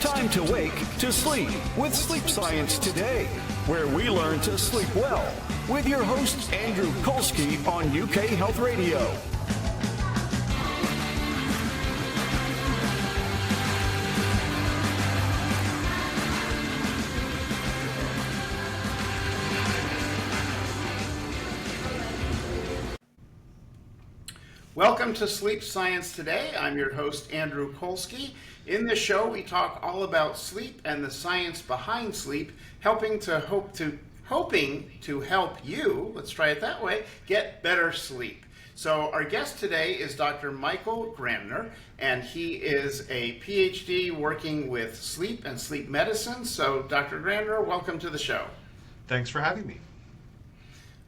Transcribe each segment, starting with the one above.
time to wake to sleep with Sleep Science Today, where we learn to sleep well with your host, Andrew Colsky on UK Health Radio. Welcome to Sleep Science Today. I'm your host, Andrew Colsky. In this show, we talk all about sleep and the science behind sleep, hoping to help you, let's try it that way, get better sleep. So our guest today is Dr. Michael Grandner, and he is a PhD working with sleep and sleep medicine. So Dr. Grandner, welcome to the show. Thanks for having me.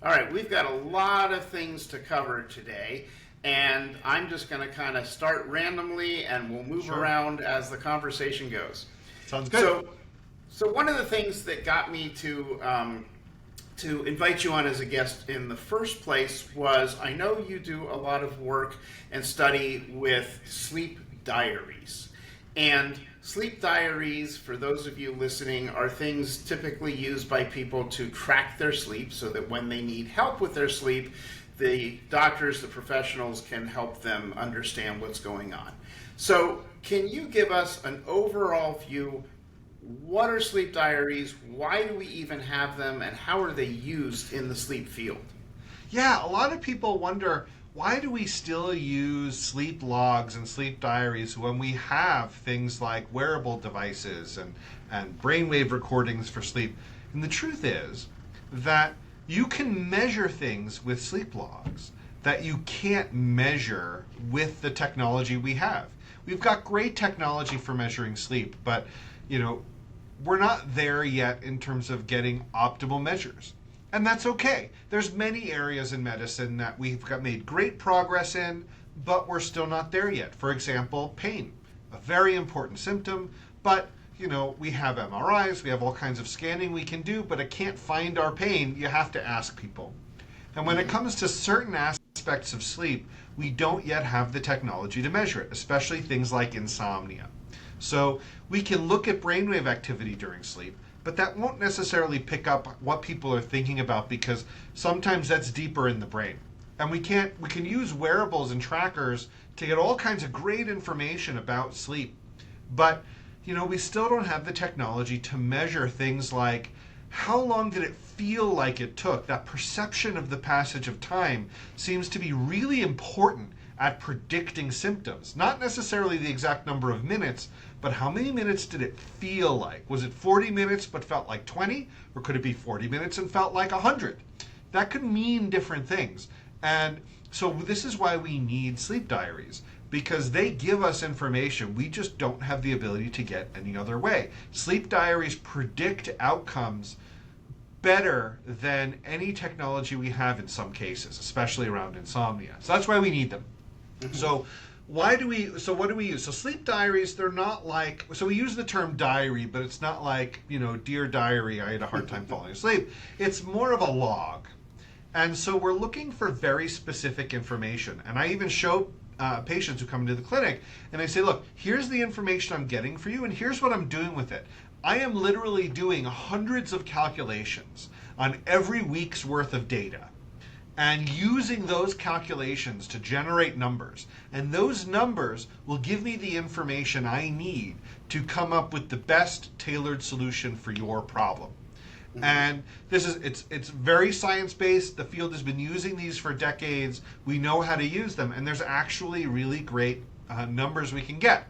All right, we've got a lot of things to cover today. And I'm just going to kind of start randomly, and we'll move around as the conversation goes. Sounds good. So one of the things that got me to invite you on as a guest in the first place was I know you do a lot of work and study with sleep diaries. And sleep diaries, for those of you listening, are things typically used by people to track their sleep so that when they need help with their sleep, the doctors, the professionals can help them understand what's going on. So can you give us an overall view? What are sleep diaries? Why do we even have them? And how are they used in the sleep field? Yeah, a lot of people wonder, why do we still use sleep logs and sleep diaries when we have things like wearable devices and brainwave recordings for sleep? And the truth is that you can measure things with sleep logs that you can't measure with the technology we have. We've got great technology for measuring sleep, but we're not there yet in terms of getting optimal measures. And that's okay. There's many areas in medicine that we've made great progress in, but we're still not there yet. For example, pain, a very important symptom, but we have MRIs, we have all kinds of scanning we can do, but it can't find our pain. You have to ask people. And when it comes to certain aspects of sleep, we don't yet have the technology to measure it, especially things like insomnia. So we can look at brainwave activity during sleep, but that won't necessarily pick up what people are thinking about because sometimes that's deeper in the brain. And we can use wearables and trackers to get all kinds of great information about sleep, but we still don't have the technology to measure things like how long did it feel like it took. That perception of the passage of time seems to be really important at predicting symptoms. Not necessarily the exact number of minutes, but how many minutes did it feel like? Was it 40 minutes but felt like 20? Or could it be 40 minutes and felt like 100? That could mean different things. And so this is why we need sleep diaries, because they give us information we just don't have the ability to get any other way. Sleep diaries predict outcomes better than any technology we have in some cases, especially around insomnia. So that's why we need them. Mm-hmm. So what do we use? So sleep diaries, they're not like, so we use the term diary, but it's not like, dear diary, I had a hard time falling asleep. It's more of a log. And so we're looking for very specific information. And I even show patients who come into the clinic and I say, look, here's the information I'm getting for you and here's what I'm doing with it. I am literally doing hundreds of calculations on every week's worth of data and using those calculations to generate numbers. And those numbers will give me the information I need to come up with the best tailored solution for your problem. And it's very science-based. The field has been using these for decades. We know how to use them, and there's actually really great numbers we can get.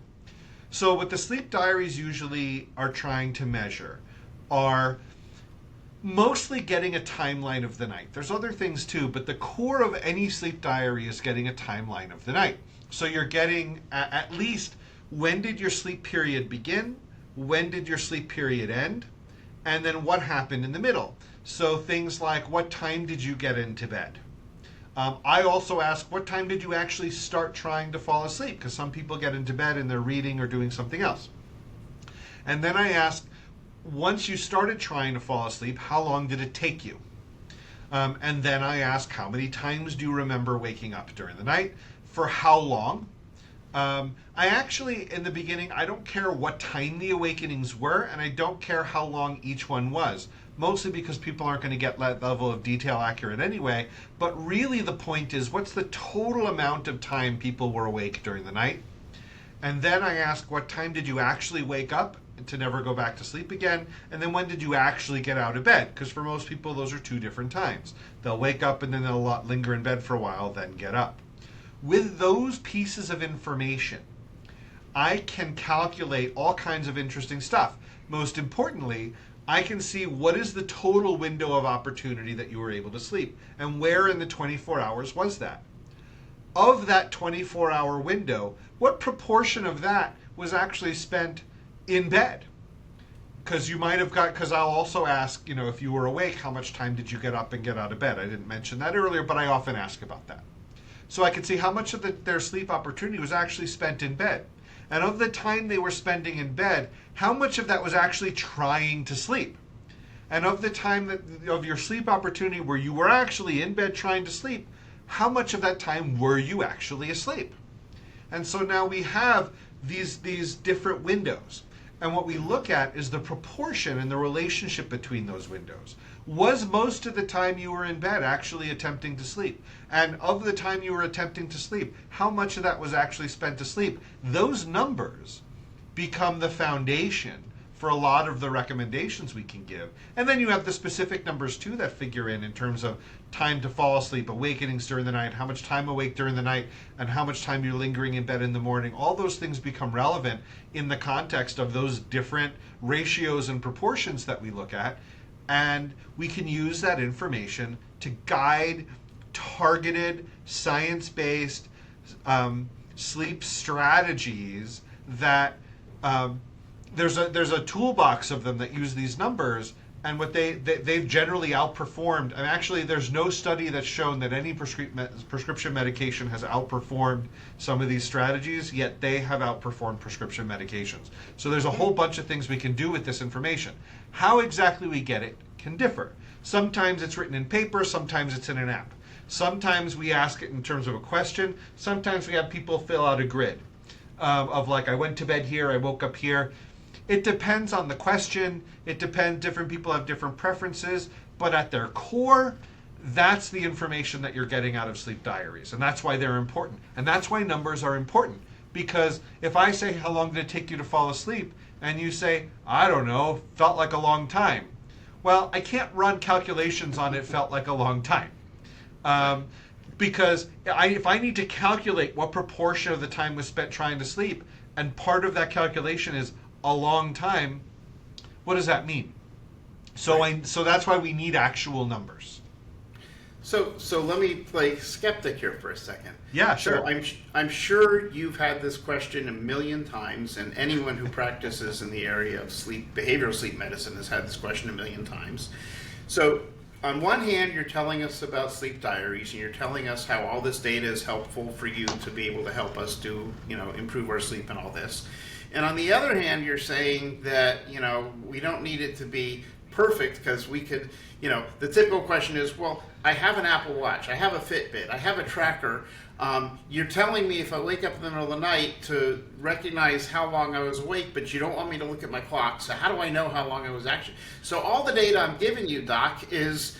So what the sleep diaries usually are trying to measure are mostly getting a timeline of the night. There's other things too, but the core of any sleep diary is getting a timeline of the night. So you're getting at least, when did your sleep period begin? When did your sleep period end? And then what happened in the middle. So things like, what time did you get into bed? I also ask, what time did you actually start trying to fall asleep? Because some people get into bed and they're reading or doing something else. And then I ask, once you started trying to fall asleep, how long did it take you? And then I ask, how many times do you remember waking up during the night? For how long? I actually, in the beginning, I don't care what time the awakenings were, and I don't care how long each one was. Mostly because people aren't going to get that level of detail accurate anyway. But really the point is, what's the total amount of time people were awake during the night? And then I ask, what time did you actually wake up to never go back to sleep again? And then when did you actually get out of bed? Because for most people, those are two different times. They'll wake up and then they'll linger in bed for a while, then get up. With those pieces of information, I can calculate all kinds of interesting stuff. Most importantly, I can see what is the total window of opportunity that you were able to sleep, and where in the 24 hours was that. Of that 24-hour window, what proportion of that was actually spent in bed? Because you might have because I'll also ask, if you were awake, how much time did you get up and get out of bed? I didn't mention that earlier, but I often ask about that. So I can see how much of their sleep opportunity was actually spent in bed. And of the time they were spending in bed, how much of that was actually trying to sleep? And of the time of your sleep opportunity where you were actually in bed trying to sleep, how much of that time were you actually asleep? And so now we have these different windows. And what we look at is the proportion and the relationship between those windows. Was most of the time you were in bed actually attempting to sleep? And of the time you were attempting to sleep, how much of that was actually spent to sleep? Those numbers become the foundation for a lot of the recommendations we can give. And then you have the specific numbers too that figure in terms of time to fall asleep, awakenings during the night, how much time awake during the night, and how much time you're lingering in bed in the morning. All those things become relevant in the context of those different ratios and proportions that we look at. And we can use that information to guide targeted, science-based sleep strategies that there's a toolbox of them that use these numbers, and what they've generally outperformed. And actually, there's no study that's shown that any prescription medication has outperformed some of these strategies, yet they have outperformed prescription medications. So there's a whole bunch of things we can do with this information. How exactly we get it can differ. Sometimes it's written in paper, sometimes it's in an app. Sometimes we ask it in terms of a question. Sometimes we have people fill out a grid of like, I went to bed here, I woke up here. It depends on the question. It depends, different people have different preferences, but at their core, that's the information that you're getting out of sleep diaries. And that's why they're important. And that's why numbers are important. Because if I say, how long did it take you to fall asleep? And you say, I don't know, felt like a long time. Well, I can't run calculations on it felt like a long time. Because if I need to calculate what proportion of the time was spent trying to sleep, and part of that calculation is a long time, what does that mean? So Right. So that's why we need actual numbers. So let me play skeptic here for a second. Yeah, sure. So I'm sure you've had this question a million times, and anyone who practices in the area of behavioral sleep medicine has had this question a million times. So on one hand, you're telling us about sleep diaries, and you're telling us how all this data is helpful for you to be able to help us improve our sleep and all this. And on the other hand, you're saying that, we don't need it to be perfect because we could, the typical question is, well, I have an Apple Watch, I have a Fitbit, I have a tracker. You're telling me if I wake up in the middle of the night to recognize how long I was awake, but you don't want me to look at my clock. So how do I know how long I was actually? So all the data I'm giving you, Doc, is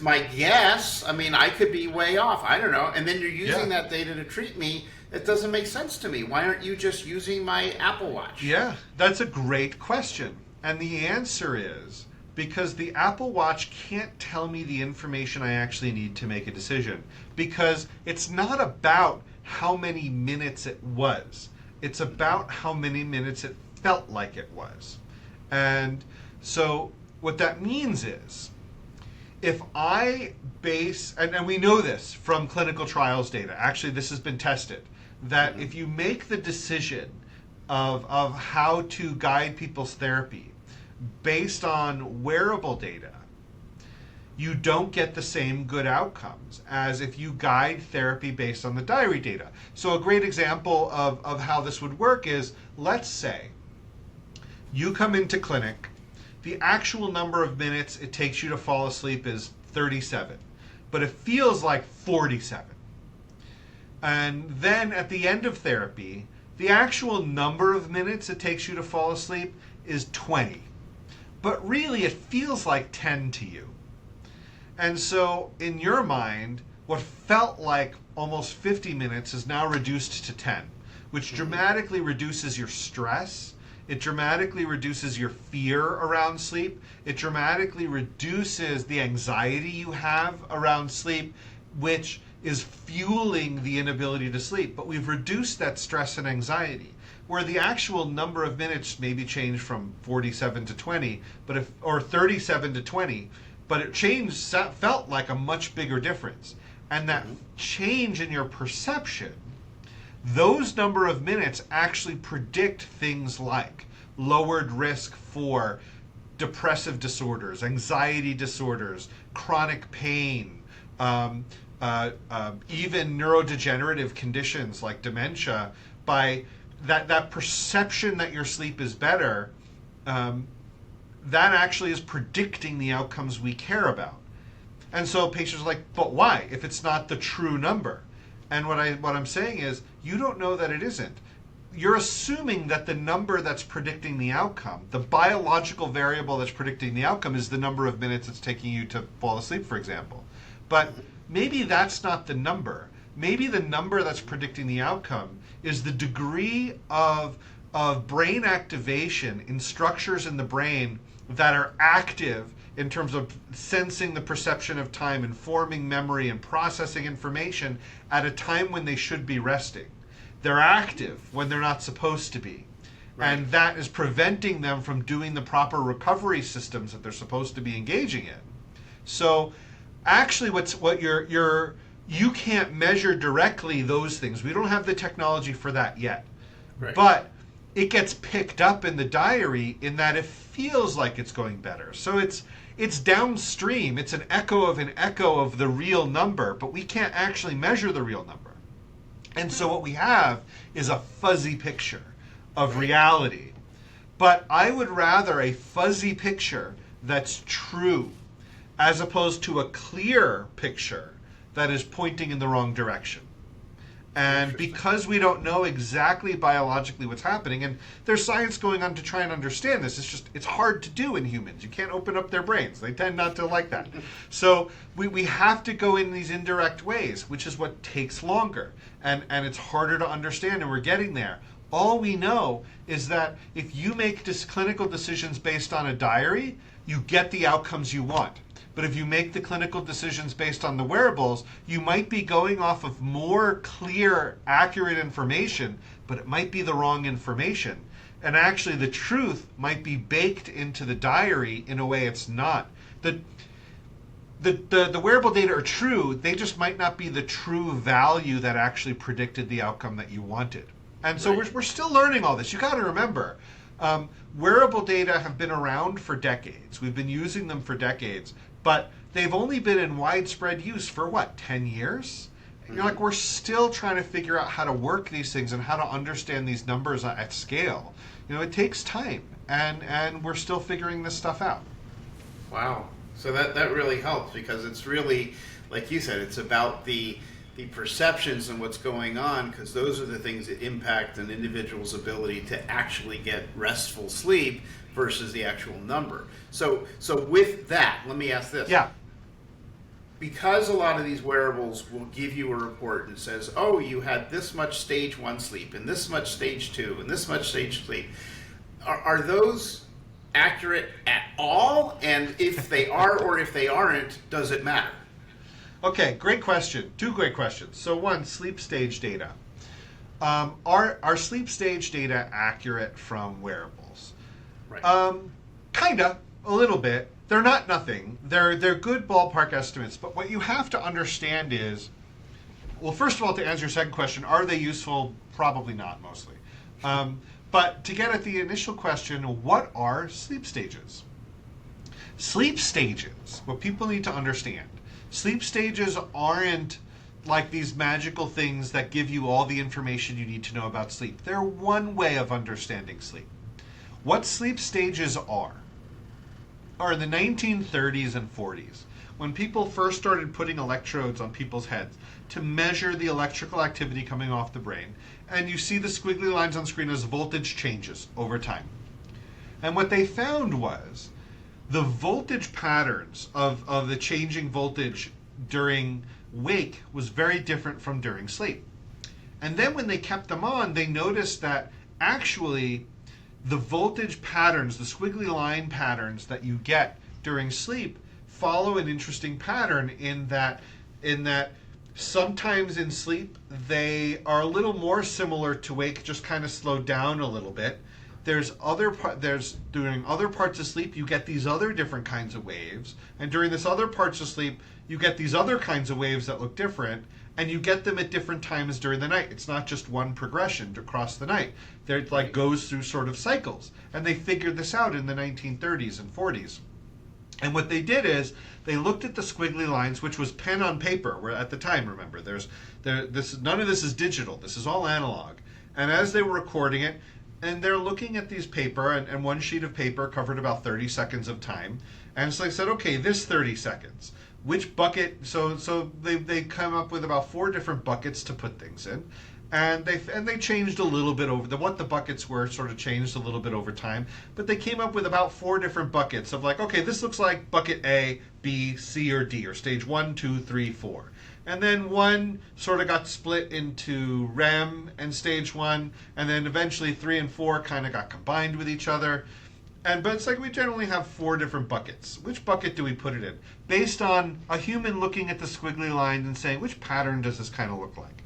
my guess. I mean, I could be way off. I don't know. And then you're using that data to treat me. It doesn't make sense to me. Why aren't you just using my Apple Watch? Yeah, that's a great question. And the answer is because the Apple Watch can't tell me the information I actually need to make a decision. Because it's not about how many minutes it was. It's about how many minutes it felt like it was. And so what that means is, if I base, and we know this from clinical trials data, actually this has been tested, that if you make the decision of how to guide people's therapy based on wearable data, you don't get the same good outcomes as if you guide therapy based on the diary data. So a great example of how this would work is, let's say you come into clinic, the actual number of minutes it takes you to fall asleep is 37, but it feels like 47. And then at the end of therapy, the actual number of minutes it takes you to fall asleep is 20. But really, it feels like 10 to you. And so, in your mind, what felt like almost 50 minutes is now reduced to 10, which dramatically reduces your stress. It dramatically reduces your fear around sleep. It dramatically reduces the anxiety you have around sleep, which is fueling the inability to sleep. But we've reduced that stress and anxiety, where the actual number of minutes maybe changed from 47 to 20, or 37 to 20, but it felt like a much bigger difference. And that change in your perception, those number of minutes actually predict things like lowered risk for depressive disorders, anxiety disorders, chronic pain, even neurodegenerative conditions like dementia. By that perception that your sleep is better, that actually is predicting the outcomes we care about. And so patients are like, but why, if it's not the true number? And what I'm saying is, you don't know that it isn't. You're assuming that the number that's predicting the outcome, the biological variable that's predicting the outcome, is the number of minutes it's taking you to fall asleep, for example. But maybe that's not the number. Maybe the number that's predicting the outcome is the degree of brain activation in structures in the brain that are active in terms of sensing the perception of time, informing memory, and processing information at a time when they should be resting. They're active when they're not supposed to be. Right. And that is preventing them from doing the proper recovery systems that they're supposed to be engaging in. So actually you can't measure directly those things. We don't have the technology for that yet. Right. But it gets picked up in the diary in that it feels like it's going better. So it's downstream. It's an echo of the real number, but we can't actually measure the real number. And so what we have is a fuzzy picture of reality. But I would rather a fuzzy picture that's true as opposed to a clear picture that is pointing in the wrong direction. And because we don't know exactly biologically what's happening, and there's science going on to try and understand this, it's hard to do in humans. You can't open up their brains. They tend not to like that. So we have to go in these indirect ways, which is what takes longer. And it's harder to understand, and we're getting there. All we know is that if you make clinical decisions based on a diary, you get the outcomes you want. But if you make the clinical decisions based on the wearables, you might be going off of more clear, accurate information, but it might be the wrong information. And actually, the truth might be baked into the diary in a way it's not. The wearable data are true, they just might not be the true value that actually predicted the outcome that you wanted. And so we're still learning all this. You got to remember, wearable data have been around for decades. We've been using them for decades. But they've only been in widespread use for 10 years? And you're like, we're still trying to figure out how to work these things and how to understand these numbers at scale. It takes time, and we're still figuring this stuff out. Wow. So that really helps, because it's really, like you said, it's about the perceptions and what's going on, because those are the things that impact an individual's ability to actually get restful sleep versus the actual number. So with that, let me ask this. Yeah. Because a lot of these wearables will give you a report and says, oh, you had this much stage 1 sleep, and this much stage 2, and this much stage sleep. Are those accurate at all? And if they are or if they aren't, does it matter? Okay, great question. 2 great questions. So 1, sleep stage data. Are sleep stage data accurate from wearables? Right. Kinda, a little bit. They're not nothing. They're good ballpark estimates. But what you have to understand is, well, first of all, to answer your second question, are they useful? Probably not, mostly. But to get at the initial question, what are sleep stages? Sleep stages, what people need to understand, sleep stages aren't like these magical things that give you all the information you need to know about sleep. They're one way of understanding sleep. What sleep stages are in the 1930s and 40s, when people first started putting electrodes on people's heads to measure the electrical activity coming off the brain, and you see the squiggly lines on screen as voltage changes over time. And what they found was the voltage patterns of the changing voltage during wake was very different from during sleep. And then when they kept them on, they noticed that actually the voltage patterns, the squiggly line patterns that you get during sleep follow an interesting pattern in that sometimes in sleep they are a little more similar to wake, just kind of slowed down a little bit. During other parts of sleep you get these other different kinds of waves, and during this other parts of sleep you get these other kinds of waves that look different, and you get them at different times during the night. It's not just one progression across the night. It like goes through sort of cycles, and they figured this out in the 1930s and 40s. And what they did is they looked at the squiggly lines, which was pen on paper. Where at the time, remember, none of this is digital. This is all analog. And as they were recording it, and they're looking at these paper, and one sheet of paper covered about 30 seconds of time. And so they said, okay, this 30 seconds. Which bucket? So they come up with about 4 different buckets to put things in, and they changed a little bit over what the buckets were. Sort of changed a little bit over time, but they came up with about 4 different buckets of like, okay, this looks like bucket A, B, C, or D, or stage 1, 2, 3, 4. And then one sort of got split into REM and stage 1, and then eventually 3 and 4 kind of got combined with each other. But it's like we generally have 4 different buckets. Which bucket do we put it in? Based on a human looking at the squiggly lines and saying, which pattern does this kind of look like?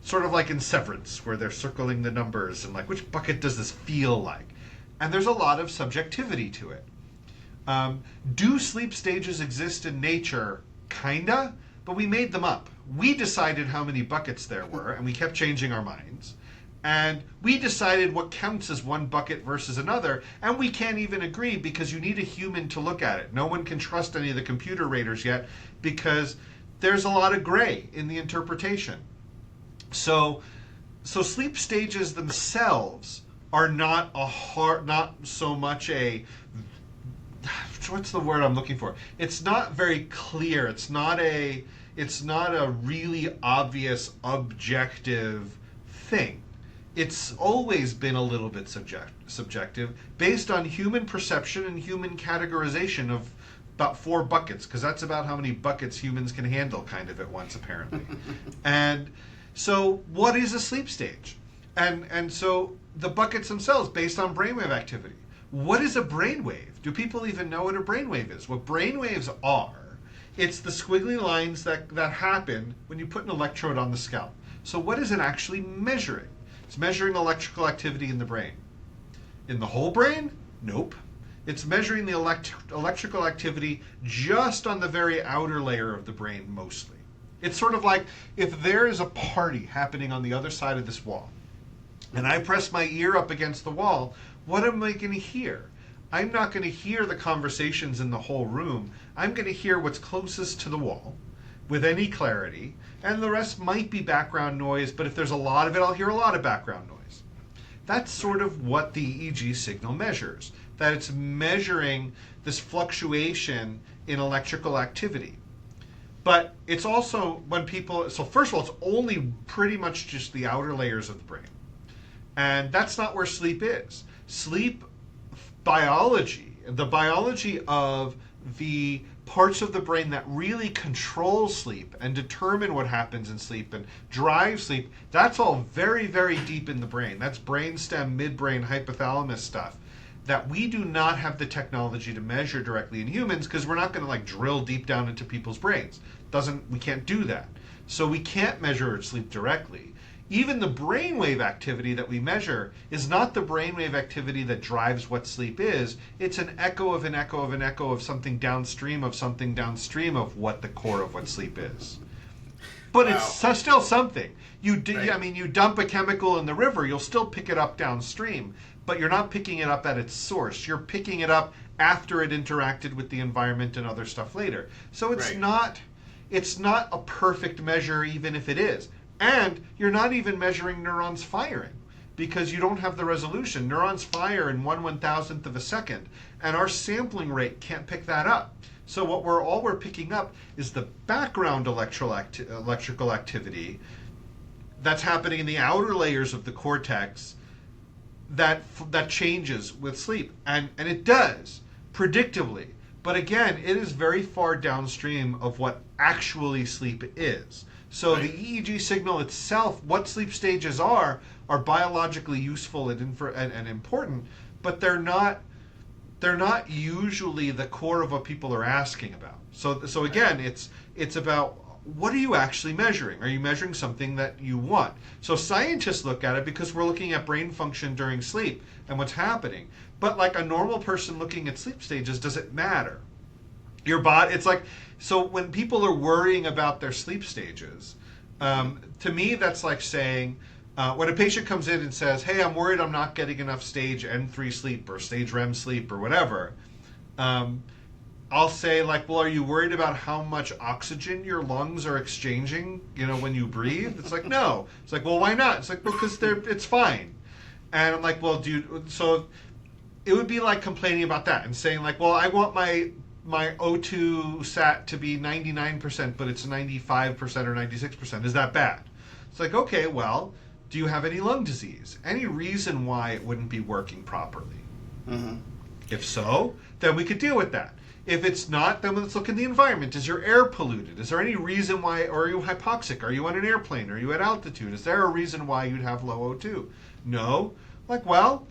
Sort of like in Severance, where they're circling the numbers, and like, which bucket does this feel like? And there's a lot of subjectivity to it. Do sleep stages exist in nature? Kinda, but we made them up. We decided how many buckets there were, and we kept changing our minds. And we decided what counts as one bucket versus another, and we can't even agree because you need a human to look at it. No one can trust any of the computer raters yet because there's a lot of gray in the interpretation. So sleep stages themselves are not so much a, what's the word I'm looking for? It's not very clear. It's not a really obvious objective thing. It's always been a little bit subjective, based on human perception and human categorization of about 4 buckets, because that's about how many buckets humans can handle kind of at once, apparently. And so what is a sleep stage? And so the buckets themselves, based on brainwave activity. What is a brainwave? Do people even know what a brainwave is? What brainwaves are, it's the squiggly lines that happen when you put an electrode on the scalp. So what is it actually measuring? It's measuring electrical activity in the brain. In the whole brain? Nope. It's measuring the electrical activity just on the very outer layer of the brain mostly. It's sort of like if there is a party happening on the other side of this wall, and I press my ear up against the wall, what am I going to hear? I'm not going to hear the conversations in the whole room. I'm going to hear what's closest to the wall with any clarity, and the rest might be background noise, but if there's a lot of it, I'll hear a lot of background noise. That's sort of what the EEG signal measures, that it's measuring this fluctuation in electrical activity. But it's also when people, so first of all, it's only pretty much just the outer layers of the brain. And that's not where sleep is. Sleep biology, the biology of the parts of the brain that really control sleep and determine what happens in sleep and drive sleep, that's all very, very deep in the brain. That's brainstem, midbrain, hypothalamus stuff that we do not have the technology to measure directly in humans because we're not going to like drill deep down into people's brains. We can't do that. So we can't measure sleep directly. Even the brainwave activity that we measure is not the brainwave activity that drives what sleep is. It's an echo of an echo of an echo of something downstream of what the core of what sleep is. But wow. It's still something. Right. I mean, you dump a chemical in the river, you'll still pick it up downstream, but you're not picking it up at its source. You're picking it up after it interacted with the environment and other stuff later. So it's right. It's not a perfect measure, even if it is. And you're not even measuring neurons firing because you don't have the resolution. Neurons fire in 1/1000th of a second, and our sampling rate can't pick that up. So all we're picking up is the background electrical activity that's happening in the outer layers of the cortex that changes with sleep, and it does predictably. But again, it is very far downstream of what actually sleep is. So the EEG signal itself, what sleep stages are biologically useful and important, but they're not usually the core of what people are asking about. So again, it's about, what are you actually measuring? Are you measuring something that you want? So scientists look at it because we're looking at brain function during sleep and what's happening. But like a normal person looking at sleep stages, does it matter? Your body, it's like, so when people are worrying about their sleep stages, to me that's like saying, when a patient comes in and says, hey, I'm worried I'm not getting enough stage N3 sleep or stage REM sleep or whatever, I'll say, like, well, are you worried about how much oxygen your lungs are exchanging, when you breathe? It's like, no. It's like, well, why not? It's like, because it's fine. And I'm like, well, dude, so it would be like complaining about that and saying, like, well, I want my O2 sat to be 99%, but it's 95% or 96%. Is that bad? It's like, okay, well, do you have any lung disease? Any reason why it wouldn't be working properly? Mm-hmm. If so, then we could deal with that. If it's not, then let's look in the environment. Is your air polluted? Is there any reason why, or are you hypoxic? Are you on an airplane? Are you at altitude? Is there a reason why you'd have low O2? No. Like, well,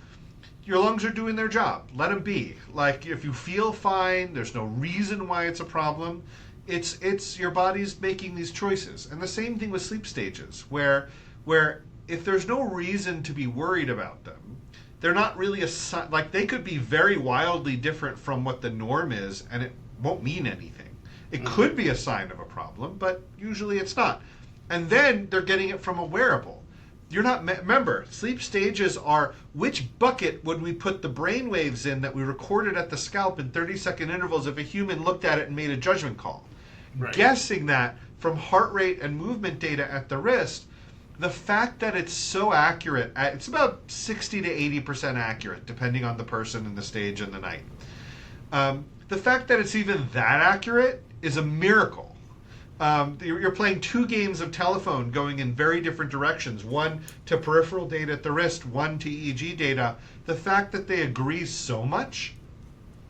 your lungs are doing their job. Let them be. Like, if you feel fine, there's no reason why it's a problem. It's your body's making these choices. And the same thing with sleep stages, where if there's no reason to be worried about them, they're not really like, they could be very wildly different from what the norm is, and it won't mean anything. It could be a sign of a problem, but usually it's not. And then they're getting it from a wearable. You're not, remember, sleep stages are, which bucket would we put the brain waves in that we recorded at the scalp in 30-second intervals if a human looked at it and made a judgment call? Right. Guessing that from heart rate and movement data at the wrist, the fact that it's so accurate, it's about 60 to 80% accurate, depending on the person and the stage and the night. The fact that it's even that accurate is a miracle. You're playing two games of telephone going in very different directions, one to peripheral data at the wrist, one to EEG data. The fact that they agree so much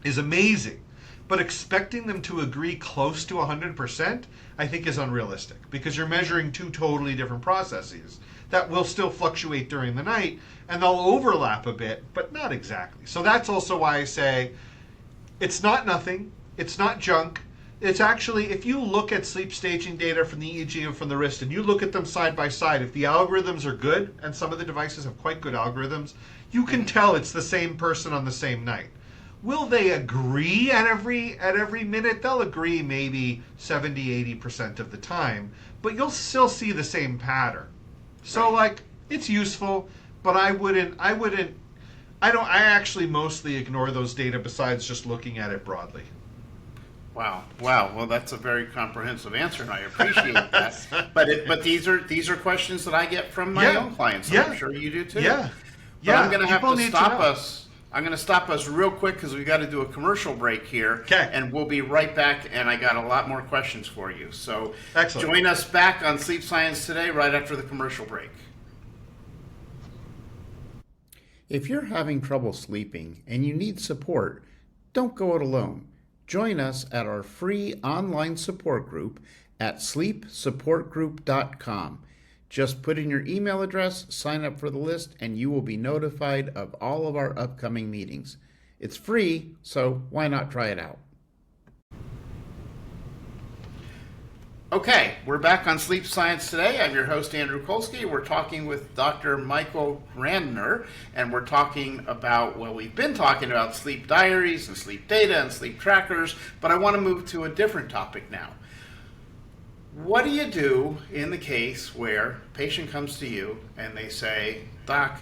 is amazing. But expecting them to agree close to 100%, I think, is unrealistic, because you're measuring two totally different processes that will still fluctuate during the night, and they'll overlap a bit, but not exactly. So that's also why I say it's not nothing, it's not junk. It's actually, if you look at sleep staging data from the EEG and from the wrist, and you look at them side by side, if the algorithms are good, and some of the devices have quite good algorithms, you can tell it's the same person on the same night. Will they agree at every minute? They'll agree maybe 70-80% of the time, but you'll still see the same pattern. So like, it's useful, but I actually mostly ignore those data besides just looking at it broadly. Wow. Well, that's a very comprehensive answer, and I appreciate that. But these are questions that I get from my own clients. And I'm sure you do too. But I'm going to have to stop us. I'm going to stop us real quick because we've got to do a commercial break here. Okay. And we'll be right back, and I got a lot more questions for you. So excellent. Join us back on Sleep Science Today right after the commercial break. If you're having trouble sleeping and you need support, don't go it alone. Join us at our free online support group at sleepsupportgroup.com. Just put in your email address, sign up for the list, and you will be notified of all of our upcoming meetings. It's free, so why not try it out? Okay, we're back on Sleep Science Today. I'm your host, Andrew Colsky. We're talking with Dr. Michael Grandner, and we're talking about, well, we've been talking about sleep diaries and sleep data and sleep trackers, but I want to move to a different topic now. What do you do in the case where a patient comes to you and they say, Doc,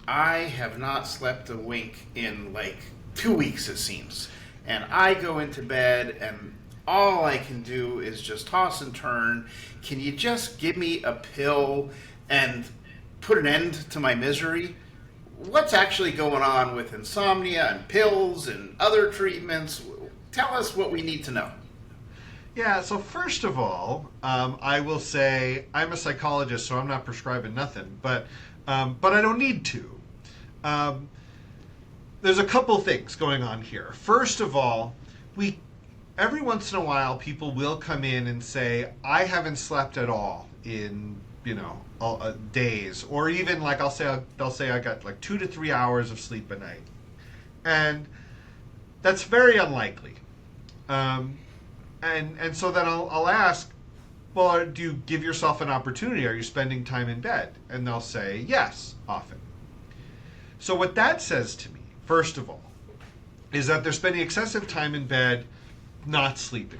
I have not slept a wink in like 2 weeks, it seems, and I go into bed and all I can do is just toss and turn. Can you just give me a pill and put an end to my misery? What's actually going on with insomnia and pills and other treatments? tell us what we need to know. Yeah, so first of all, I will say I'm a psychologist, so I'm not prescribing nothing, but I don't need to. There's a couple things going on here. First of all, every once in a while people will come in and say, I haven't slept at all in days, or even like they'll say I got like 2 to 3 hours of sleep a night, and that's very unlikely. And so then I'll ask, well, do you give yourself an opportunity? Are you spending time in bed? And they'll say yes, often. So what that says to me, first of all, is that they're spending excessive time in bed not sleeping.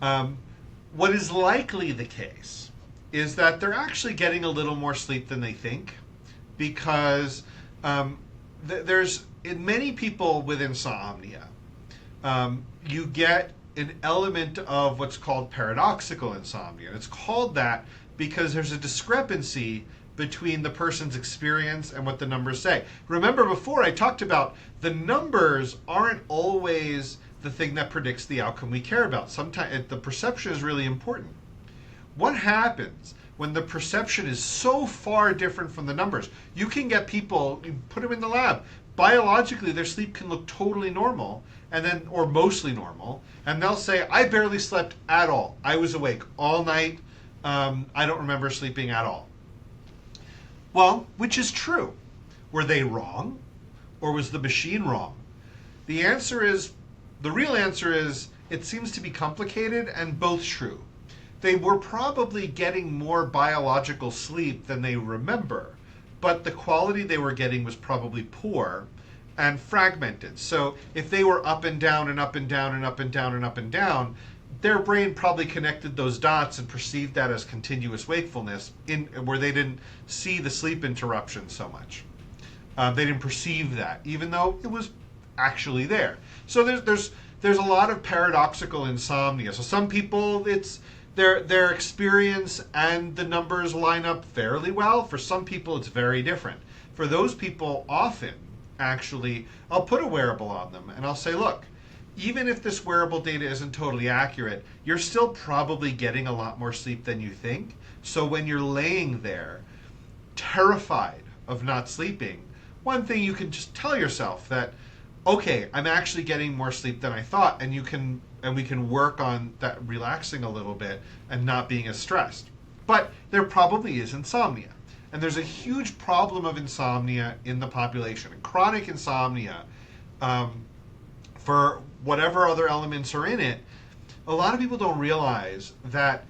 What is likely the case is that they're actually getting a little more sleep than they think, because there's, in many people with insomnia, you get an element of what's called paradoxical insomnia. And it's called that because there's a discrepancy between the person's experience and what the numbers say. Remember before I talked about the numbers aren't always the thing that predicts the outcome we care about. Sometimes the perception is really important. What happens when the perception is so far different from the numbers? You can get people, you put them in the lab, biologically their sleep can look totally normal, and then, or mostly normal, and they'll say, I barely slept at all. I was awake all night. I don't remember sleeping at all. Well, which is true? Were they wrong, or was the machine wrong? The real answer is, it seems to be complicated and both true. They were probably getting more biological sleep than they remember, but the quality they were getting was probably poor and fragmented. So if they were up and down and up and down and up and down and up and down, their brain probably connected those dots and perceived that as continuous wakefulness, where they didn't see the sleep interruption so much. They didn't perceive that, even though it was actually there. So there's a lot of paradoxical insomnia. So some people, it's their experience and the numbers line up fairly well. For some people, it's very different. For those people, often, actually, I'll put a wearable on them and I'll say, look, even if this wearable data isn't totally accurate, you're still probably getting a lot more sleep than you think. So when you're laying there, terrified of not sleeping, one thing you can just tell yourself that, okay, I'm actually getting more sleep than I thought, and we can work on that relaxing a little bit and not being as stressed. But there probably is insomnia. And there's a huge problem of insomnia in the population. And chronic insomnia, for whatever other elements are in it, a lot of people don't realize that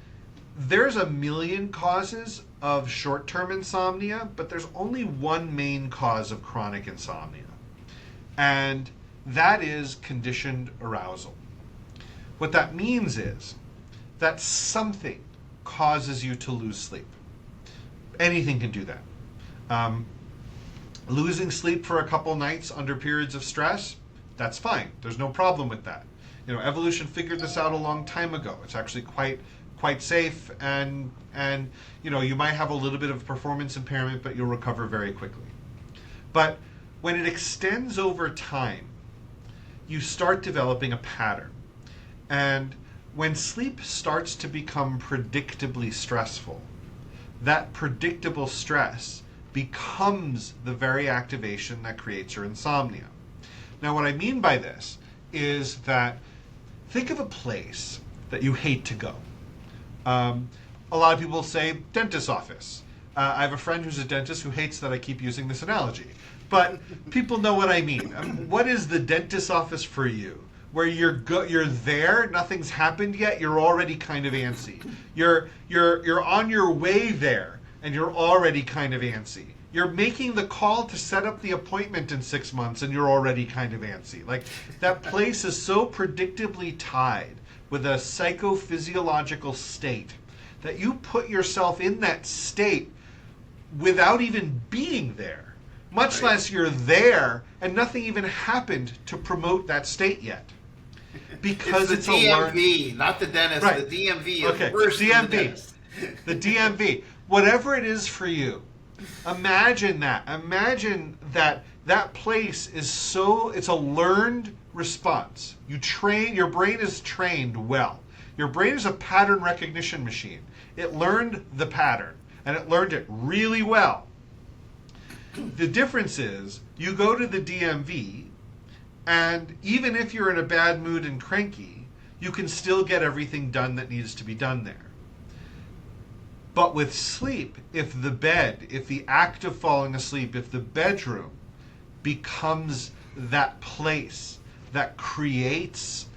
there's a million causes of short-term insomnia, but there's only one main cause of chronic insomnia. And that is conditioned arousal. What that means is that something causes you to lose sleep. Anything can do that. Losing sleep for a couple nights under periods of stress, that's fine. There's no problem with that. Evolution figured this out a long time ago. It's actually quite safe, and you might have a little bit of performance impairment, but you'll recover very quickly. But when it extends over time, you start developing a pattern. And when sleep starts to become predictably stressful, that predictable stress becomes the very activation that creates your insomnia. Now, what I mean by this is that think of a place that you hate to go. A lot of people say dentist's office. I have a friend who's a dentist who hates that I keep using this analogy. But people know what I mean. What is the dentist's office for you? Where you're there, nothing's happened yet, you're already kind of antsy. You're on your way there, and you're already kind of antsy. You're making the call to set up the appointment in 6 months, and you're already kind of antsy. Like, that place is so predictably tied with a psychophysiological state that you put yourself in that state without even being there. Much less you're there and nothing even happened to promote that state yet. Because it's the DMV, not the dentist. Right. The DMV is worse than the dentist. The DMV. Whatever it is for you, Imagine that. Imagine that place is it's a learned response. Your brain is trained well. Your brain is a pattern recognition machine. It learned the pattern, and it learned it really well. The difference is you go to the DMV, and even if you're in a bad mood and cranky, you can still get everything done that needs to be done there. But with sleep, if the act of falling asleep, if the bedroom becomes that place that creates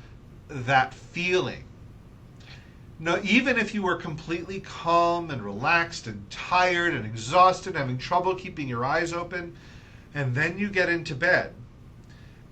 that feeling, now, even if you were completely calm and relaxed and tired and exhausted, having trouble keeping your eyes open, and then you get into bed,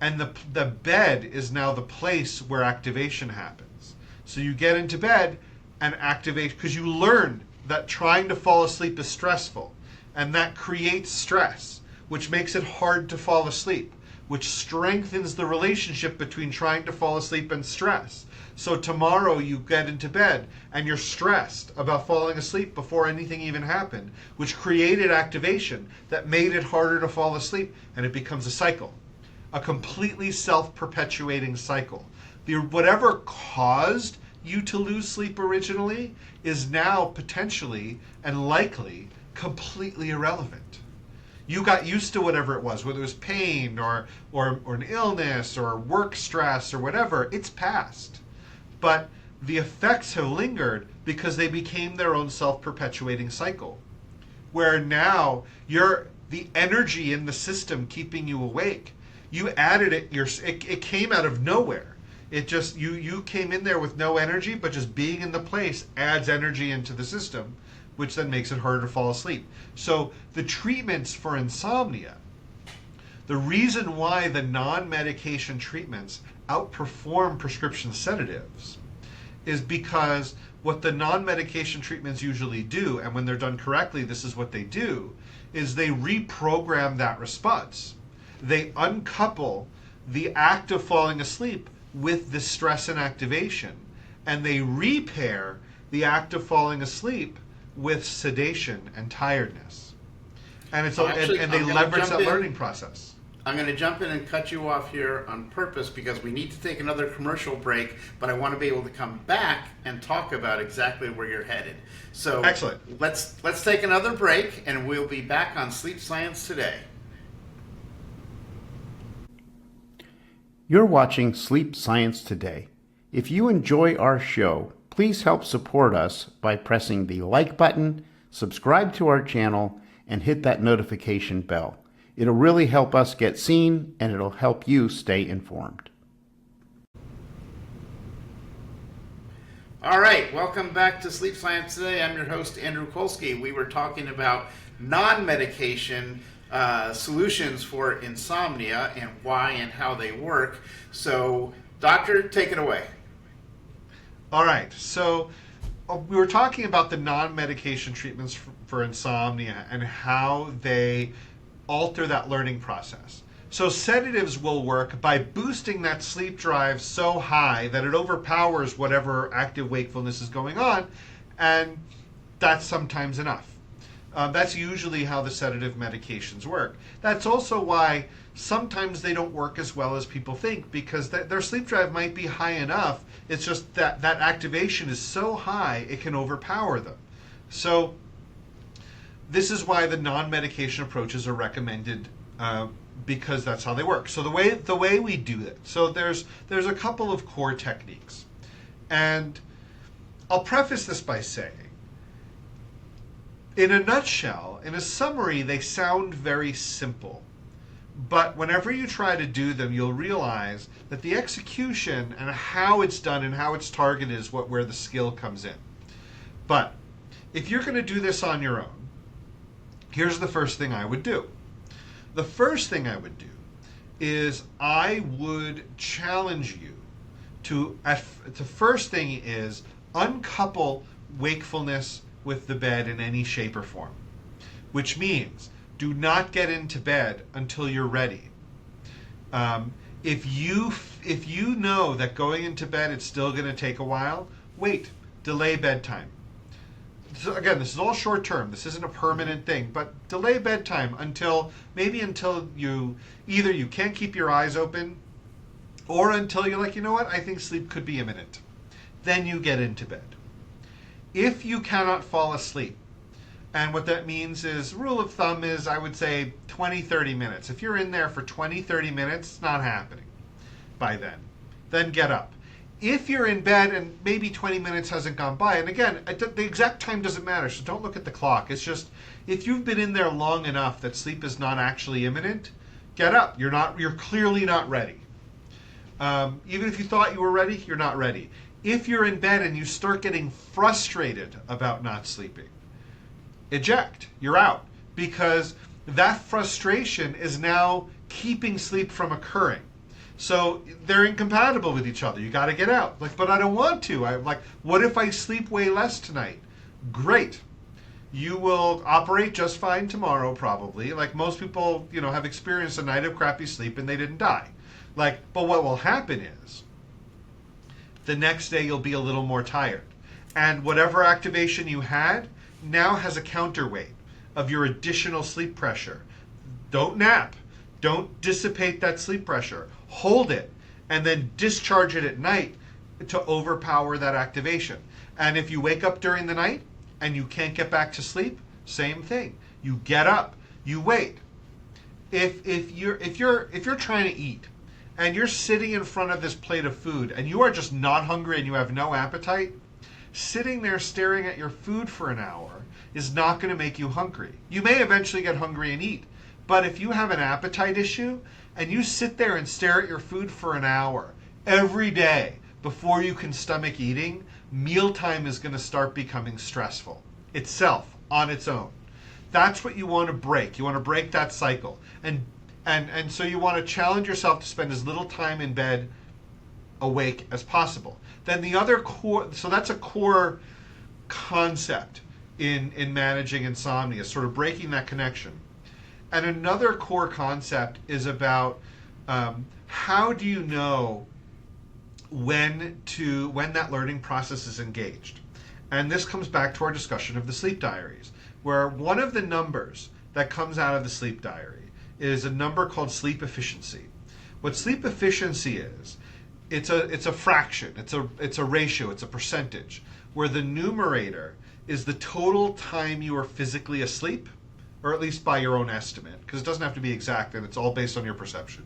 and the bed is now the place where activation happens. So you get into bed and activate, because you learned that trying to fall asleep is stressful, and that creates stress, which makes it hard to fall asleep, which strengthens the relationship between trying to fall asleep and stress. So tomorrow you get into bed and you're stressed about falling asleep before anything even happened, which created activation that made it harder to fall asleep, and it becomes a cycle, a completely self-perpetuating cycle. Whatever caused you to lose sleep originally is now potentially and likely completely irrelevant. You got used to whatever it was, whether it was pain or an illness or work stress or whatever. It's past. But the effects have lingered because they became their own self-perpetuating cycle, where now the energy in the system keeping you awake, you added it. It came out of nowhere. It just you came in there with no energy, but just being in the place adds energy into the system, which then makes it harder to fall asleep. So the treatments for insomnia, the reason why the non-medication treatments outperform prescription sedatives is because what the non-medication treatments usually do, and when they're done correctly, this is what they do, is they reprogram that response. They uncouple the act of falling asleep with the stress and activation, and they repair the act of falling asleep with sedation and tiredness. And they leverage that learning process. I'm going to jump in and cut you off here on purpose because we need to take another commercial break, but I want to be able to come back and talk about exactly where you're headed. So excellent. Let's take another break, and we'll be back on Sleep Science Today. You're watching Sleep Science Today. If you enjoy our show, please help support us by pressing the like button, subscribe to our channel, and hit that notification bell. It'll really help us get seen, and it'll help you stay informed. All right, welcome back to Sleep Science Today. I'm your host, Andrew Colsky. We were talking about non-medication solutions for insomnia and why and how they work. So, doctor, take it away. All right, so we were talking about the non-medication treatments for insomnia and how they alter that learning process. So sedatives will work by boosting that sleep drive so high that it overpowers whatever active wakefulness is going on, and that's sometimes enough. That's usually how the sedative medications work. That's also why sometimes they don't work as well as people think, because their sleep drive might be high enough. It's just that activation is so high it can overpower them. So this is why the non-medication approaches are recommended, because that's how they work. So the way we do it. So there's a couple of core techniques, and I'll preface this by saying, in a nutshell, in a summary, they sound very simple. But whenever you try to do them, you'll realize that the execution and how it's done and how it's targeted is where the skill comes in. But if you're going to do this on your own, here's the first thing I would do. The first thing I would do is I would challenge you the first thing is uncouple wakefulness with the bed in any shape or form, which means do not get into bed until you're ready. If you know that going into bed it's still going to take a while, wait, delay bedtime. so again, this is all short term. This isn't a permanent thing, but delay bedtime until you either you can't keep your eyes open, or until you're like, you know what, I think sleep could be imminent. Then you get into bed. If you cannot fall asleep, and what that means is, rule of thumb is, I would say 20, 30 minutes. If you're in there for 20, 30 minutes, it's not happening by then. Then get up. If you're in bed and maybe 20 minutes hasn't gone by, and again, the exact time doesn't matter, so don't look at the clock. It's just, if you've been in there long enough that sleep is not actually imminent, get up. You're clearly not ready. Even if you thought you were ready, you're not ready. If you're in bed and you start getting frustrated about not sleeping, eject. You're out. Because that frustration is now keeping sleep from occurring. So they're incompatible with each other. You got to get out. Like, but I don't want to. What if I sleep way less tonight? Great. You will operate just fine tomorrow, probably. Like most people, have experienced a night of crappy sleep and they didn't die. But what will happen is, the next day you'll be a little more tired. And whatever activation you had now has a counterweight of your additional sleep pressure. Don't nap. Don't dissipate that sleep pressure. Hold it and then discharge it at night to overpower that activation. And if you wake up during the night and you can't get back to sleep, same thing. You get up, you wait. If you're trying to eat and you're sitting in front of this plate of food and you are just not hungry and you have no appetite, sitting there staring at your food for an hour is not going to make you hungry. You may eventually get hungry and eat, but if you have an appetite issue and you sit there and stare at your food for an hour every day before you can stomach eating, mealtime is going to start becoming stressful itself on its own. That's what you want to break. You want to break that cycle. And so you want to challenge yourself to spend as little time in bed awake as possible. Then the other core, so that's a core concept in managing insomnia, sort of breaking that connection. And another core concept is about how do you know when that learning process is engaged. And this comes back to our discussion of the sleep diaries, where one of the numbers that comes out of the sleep diary is a number called sleep efficiency. What sleep efficiency is, it's a fraction, it's a ratio, it's a percentage, where the numerator is the total time you are physically asleep, or at least by your own estimate, because it doesn't have to be exact and it's all based on your perception.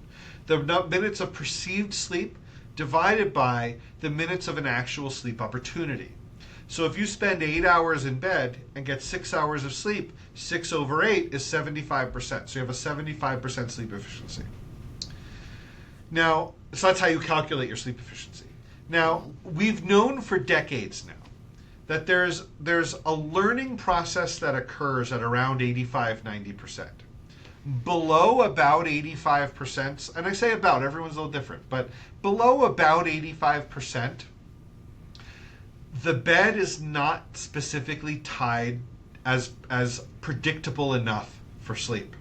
The minutes of perceived sleep divided by the minutes of an actual sleep opportunity. So if you spend 8 hours in bed and get 6 hours of sleep, 6 over 8 is 75%. So you have a 75% sleep efficiency. Now, so that's how you calculate your sleep efficiency. Now, we've known for decades now that there's a learning process that occurs at around 85-90%. Below about 85%, and I say about, everyone's a little different, but below about 85%, the bed is not specifically tied as predictable enough for sleep.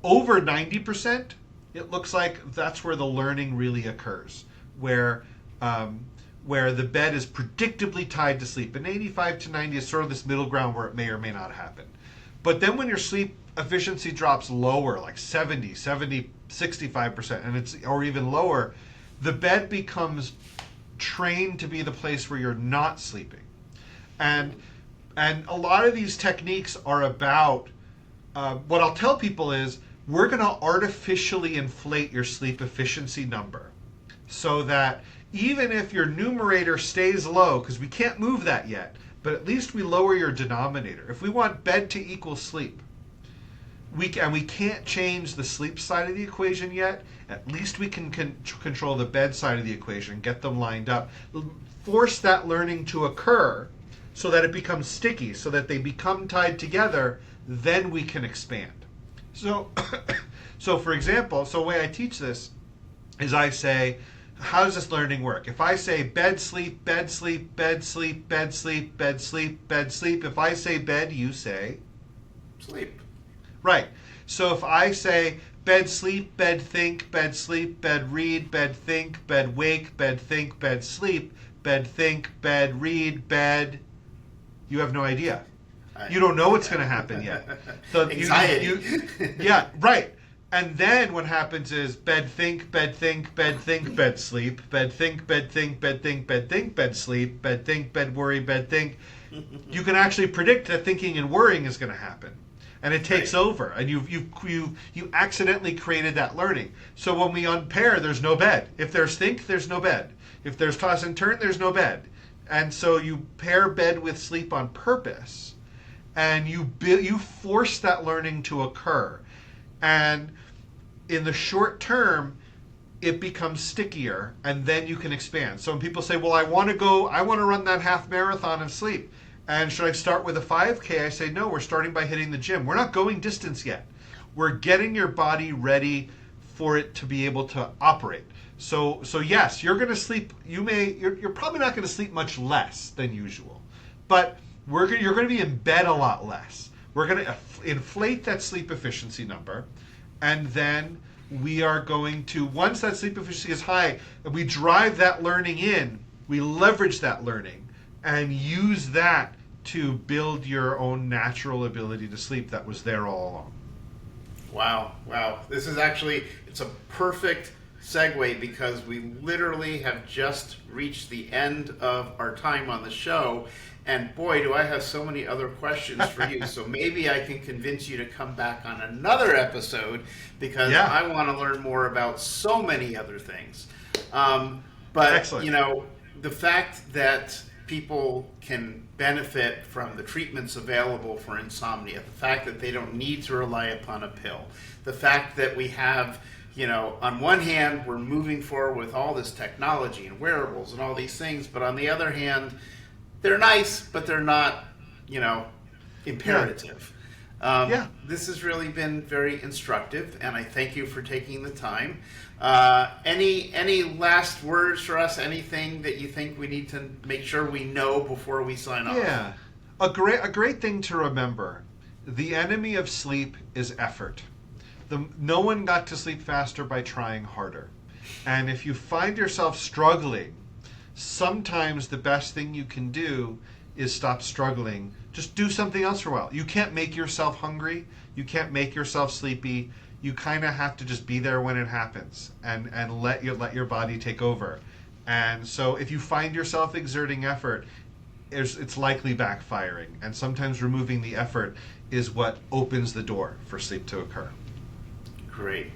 Over 90%, it looks like that's where the learning really occurs, where the bed is predictably tied to sleep. And 85 to 90 is sort of this middle ground where it may or may not happen. But then when your sleep efficiency drops lower, like 70, 65%, and or even lower, the bed becomes trained to be the place where you're not sleeping. And a lot of these techniques are about, what I'll tell people is, we're going to artificially inflate your sleep efficiency number so that even if your numerator stays low, because we can't move that yet, but at least we lower your denominator. If we want bed to equal sleep, we can't change the sleep side of the equation yet, at least we can control the bed side of the equation, get them lined up, force that learning to occur so that it becomes sticky, so that they become tied together, then we can expand. So for example, the way I teach this is I say, how does this learning work? If I say bed, sleep, bed, sleep, bed, sleep, bed, sleep, bed, sleep, bed, sleep, if I say bed, you say? Sleep. Right. So if I say bed, sleep, bed, think, bed, sleep, bed, read, bed, think, bed, wake, bed, think, bed, sleep, bed, think, bed, read, bed, You have no idea. You don't know what's going to happen yet. Anxiety. Yeah, right. And then what happens is bed think, bed think, bed think, bed sleep, bed think, bed think, bed think, bed think, bed sleep, bed think, bed worry, bed think. You can actually predict that thinking and worrying is going to happen. And it takes over, and you accidentally created that learning. So when we unpair, there's no bed. If there's think, there's no bed. If there's toss and turn, there's no bed. And so you pair bed with sleep on purpose, and you force that learning to occur. And in the short term, it becomes stickier, and then you can expand. So when people say, well, I want to run that half marathon of sleep, and should I start with a 5K? I say, no, we're starting by hitting the gym. We're not going distance yet. We're getting your body ready for it to be able to operate. So yes, you're going to sleep. You're probably not going to sleep much less than usual, but you're going to be in bed a lot less. We're going to inflate that sleep efficiency number, and then we are going to, once that sleep efficiency is high, we drive that learning in, we leverage that learning, and use that to build your own natural ability to sleep that was there all along. Wow. This is actually, it's a perfect segue because we literally have just reached the end of our time on the show. And boy, do I have so many other questions for you. So maybe I can convince you to come back on another episode because I want to learn more about so many other things. But, excellent. The fact that people can benefit from the treatments available for insomnia, the fact that they don't need to rely upon a pill, the fact that we have, on one hand, we're moving forward with all this technology and wearables and all these things, but on the other hand, they're nice, but they're not, imperative. This has really been very instructive, and I thank you for taking the time. Any last words for us? Anything that you think we need to make sure we know before we sign off? Yeah, a great thing to remember: the enemy of sleep is effort. No one got to sleep faster by trying harder. And if you find yourself struggling, sometimes the best thing you can do is stop struggling. Just do something else for a while. You can't make yourself hungry. You can't make yourself sleepy. You kind of have to just be there when it happens and let your body take over. And so if you find yourself exerting effort, it's likely backfiring. And sometimes removing the effort is what opens the door for sleep to occur. Great.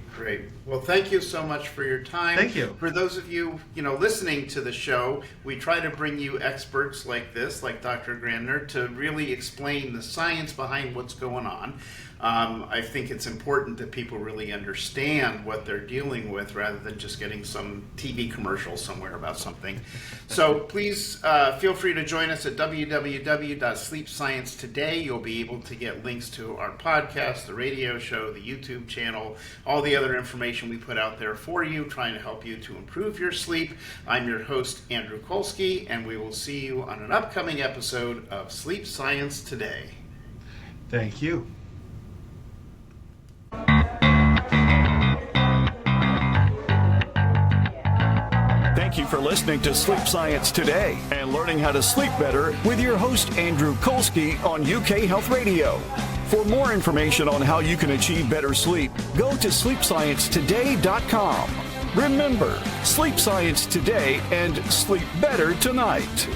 Well, thank you so much for your time. Thank you. For those of you, listening to the show, we try to bring you experts like this, like Dr. Grandner, to really explain the science behind what's going on. I think it's important that people really understand what they're dealing with rather than just getting some TV commercial somewhere about something. So please feel free to join us at www.sleepsciencetoday. You'll be able to get links to our podcast, the radio show, the YouTube channel, all the other information we put out there for you, trying to help you to improve your sleep. I'm your host, Andrew Colsky, and we will see you on an upcoming episode of Sleep Science Today. Thank you. Thank you for listening to Sleep Science Today and learning how to sleep better with your host, Andrew Colsky, on UK Health Radio. For more information on how you can achieve better sleep, go to sleepsciencetoday.com. Remember, sleep science today and sleep better tonight.